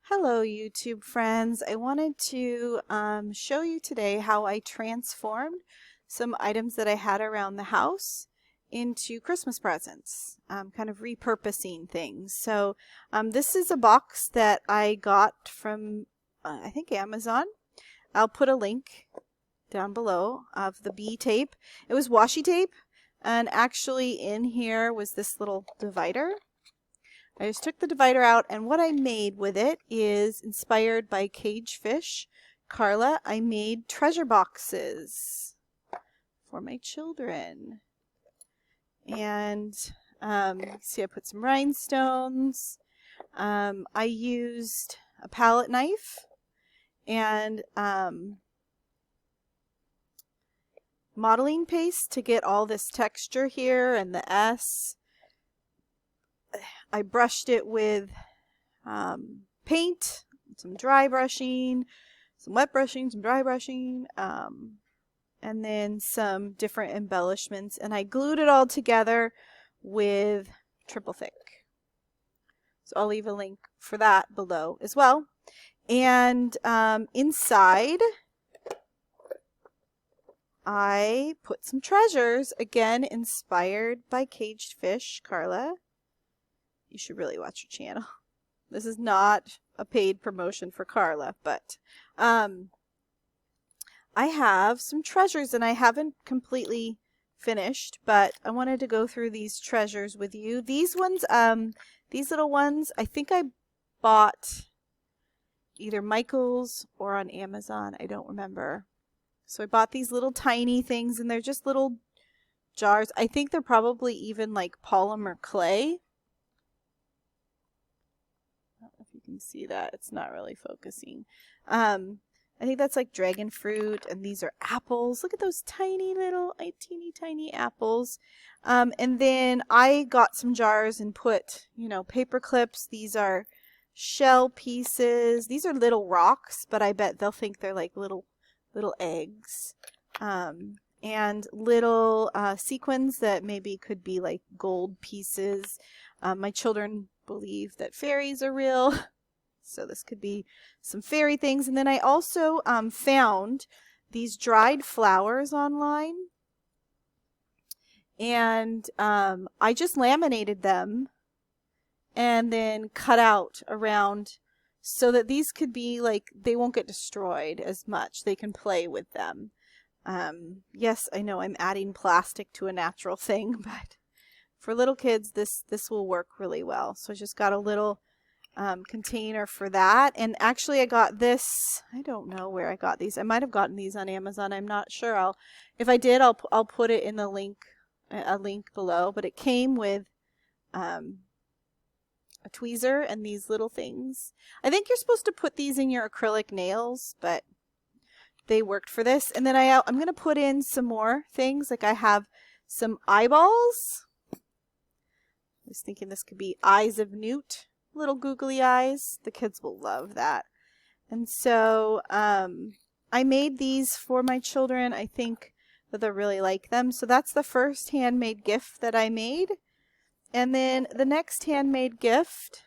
Hello YouTube friends. I wanted to show you today how I transformed some items that I had around the house into Christmas presents, kind of repurposing things. So this is a box that I got from I think Amazon. I'll put a link down below of the B tape. It was washi tape, and actually in here was this little divider. I just took the divider out, and what I made with it is inspired by Cage Fish. Carla, I made treasure boxes for my children. And see, I put some rhinestones. I used a palette knife and modeling paste to get all this texture here and the S. I brushed it with paint, some dry brushing, some wet brushing, some dry brushing, and then some different embellishments. And I glued it all together with triple thick. So I'll leave a link for that below as well. And inside, I put some treasures, again inspired by Caged Fish, Carla. You should really watch her channel. This is not a paid promotion for Carla, but I have some treasures, and I haven't completely finished, but I wanted to go through these treasures with you. These ones, these little ones, I think I bought either Michael's or on Amazon. I don't remember. So I bought these little tiny things, and they're just little jars. I think they're probably even like polymer clay. You can see that it's not really focusing. I think that's like dragon fruit, and these are apples. Look at those tiny little teeny tiny apples. And then I got some jars and put, paper clips. These are shell pieces. These are little rocks, but I bet they'll think they're like little eggs. And little sequins that maybe could be like gold pieces. My children believe that fairies are real, so this could be some fairy things. And then I also found these dried flowers online, and I just laminated them and then cut out around so that these could be like, they won't get destroyed as much. They can play with them. Yes, I know I'm adding plastic to a natural thing, but for little kids, this will work really well. So I just got a little container for that. And actually I got this, I don't know where I got these. I might have gotten these on Amazon. I'm not sure. If I did, I'll put it in the link, a link below. But it came with a tweezer and these little things. I think you're supposed to put these in your acrylic nails, but they worked for this. And then I'm going to put in some more things. Like I have some eyeballs. I was thinking this could be eyes of Newt, little googly eyes. The kids will love that. And so I made these for my children. I think that they'll really like them. So that's the first handmade gift that I made. And then the next handmade gift,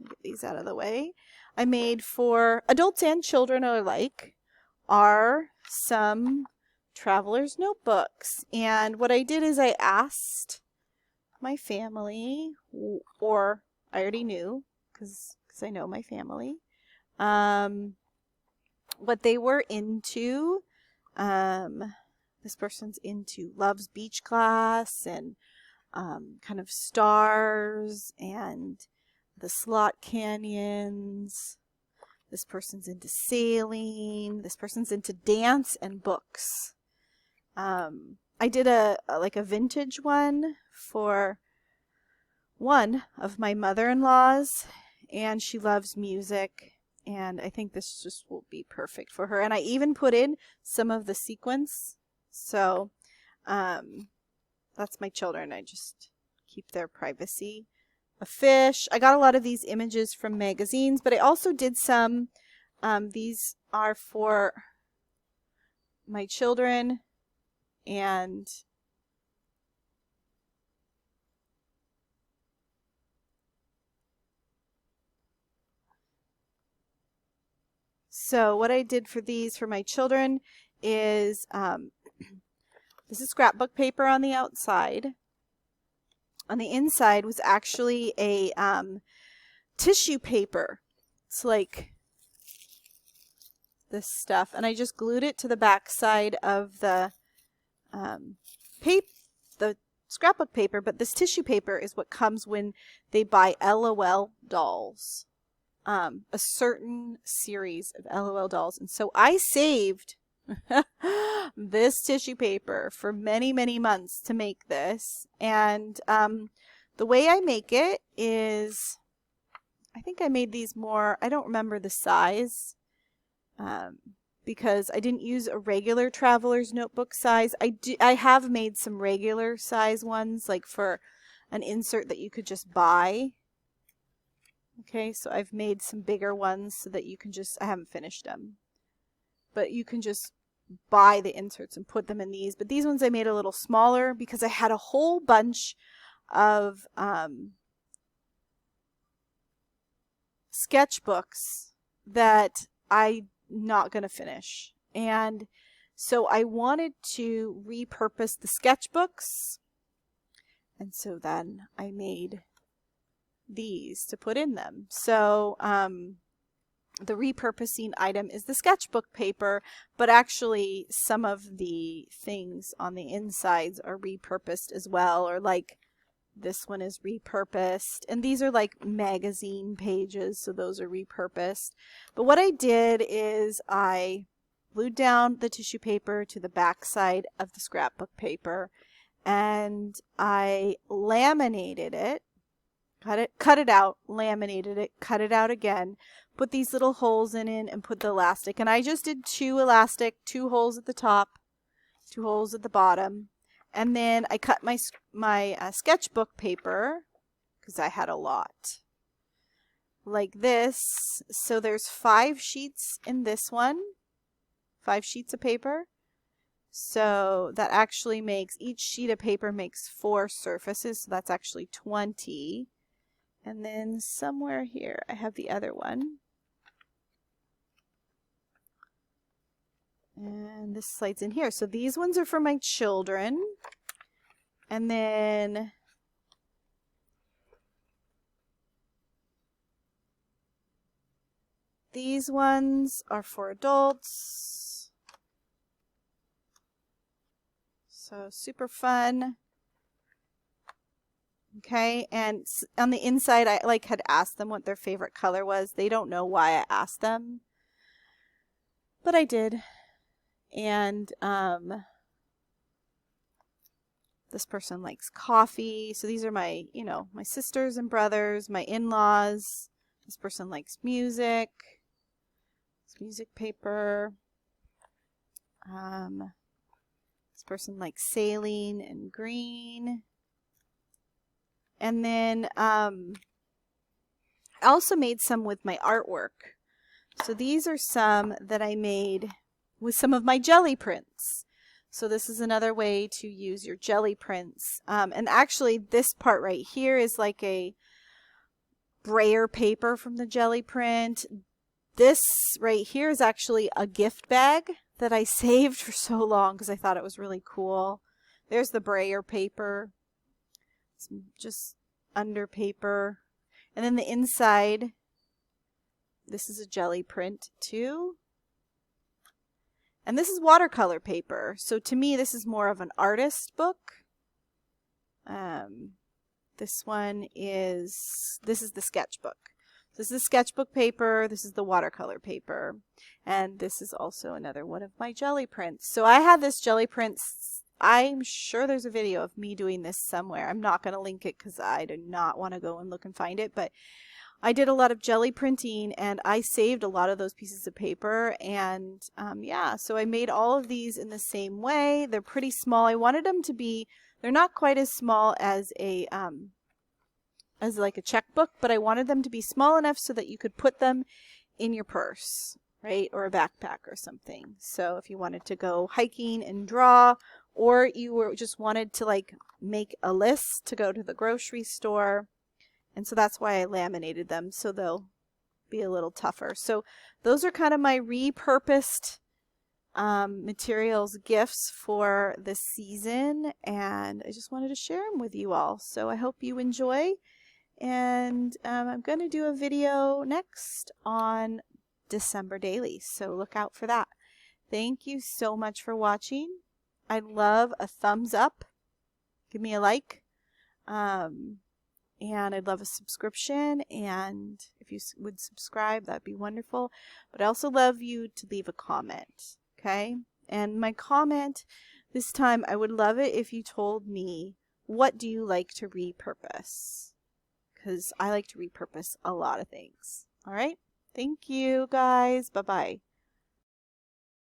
get these out of the way, I made for adults and children alike, are some traveler's notebooks. And what I did is I asked my family, or I already knew because I know my family, what they were into. This person's loves beach glass and kind of stars and the slot canyons. This person's into sailing. This person's into dance and books. I did a vintage one for one of my mother-in-laws, and she loves music, and I think this just will be perfect for her. And I even put in some of the sequins. So that's my children. I just keep their privacy. A fish. I got a lot of these images from magazines, but I also did some. These are for my children, and So what I did for these for my children is this is scrapbook paper on the outside. On the inside was actually a tissue paper. It's like this stuff, and I just glued it to the back side of the the scrapbook paper. But this tissue paper is what comes when they buy LOL dolls, a certain series of LOL dolls. And so I saved this tissue paper for many, many months to make this. And the way I make it is, I think I made these more, I don't remember the size, because I didn't use a regular traveler's notebook size. I have made some regular size ones, like for an insert that you could just buy. Okay, so I've made some bigger ones so that you can just, I haven't finished them, but you can just buy the inserts and put them in these. But these ones I made a little smaller because I had a whole bunch of sketchbooks that I'm not going to finish. And so I wanted to repurpose the sketchbooks. And so then I made these to put in them. So the repurposing item is the sketchbook paper, but actually some of the things on the insides are repurposed as well, or like this one is repurposed, and these are like magazine pages, so those are repurposed. But what I did is I glued down the tissue paper to the back side of the scrapbook paper, and I laminated it, cut it out, laminated it, cut it out again, put these little holes in it, and put the elastic. And I just did 2 elastic, 2 holes at the top, 2 holes at the bottom. And then I cut my sketchbook paper, because I had a lot, like this. So there's 5 sheets in this one, 5 sheets of paper. So that actually makes, each sheet of paper makes 4 surfaces. So that's actually 20. And then somewhere here I have the other one. And this slides in here. So these ones are for my children. And then these ones are for adults. So super fun. Okay, and on the inside I had asked them what their favorite color was. They don't know why I asked them, but I did. And this person likes coffee. So these are my, my sisters and brothers, my in-laws. This person likes music. It's music paper. This person likes sailing and green. And then I also made some with my artwork. So these are some that I made with some of my jelly prints. So this is another way to use your jelly prints. And actually this part right here is like a brayer paper from the jelly print. This right here is actually a gift bag that I saved for so long because I thought it was really cool. There's the brayer paper. It's just under paper. And then the inside, this is a jelly print too. And this is watercolor paper. So to me, this is more of an artist book. This is the sketchbook. This is sketchbook paper. This is the watercolor paper. And this is also another one of my jelly prints. So I had this jelly prints. I'm sure there's a video of me doing this somewhere. I'm not going to link it because I do not want to go and look and find it. But I did a lot of jelly printing and I saved a lot of those pieces of paper. And yeah, so I made all of these in the same way. They're pretty small. I wanted them to be, they're not quite as small as like a checkbook, but I wanted them to be small enough so that you could put them in your purse, right? Or a backpack or something. So if you wanted to go hiking and draw, or you just wanted to like make a list to go to the grocery store. And so that's why I laminated them, so they'll be a little tougher. So those are kind of my repurposed materials gifts for this season, and I just wanted to share them with you all. So I hope you enjoy, and I'm going to do a video next on December dailies, so look out for that. Thank you so much for watching. I'd love a thumbs up. Give me a like. And I'd love a subscription, and if you would subscribe, that'd be wonderful. But I also love you to leave a comment, okay? And my comment this time, I would love it if you told me, what do you like to repurpose? Because I like to repurpose a lot of things. All right? Thank you, guys. Bye-bye.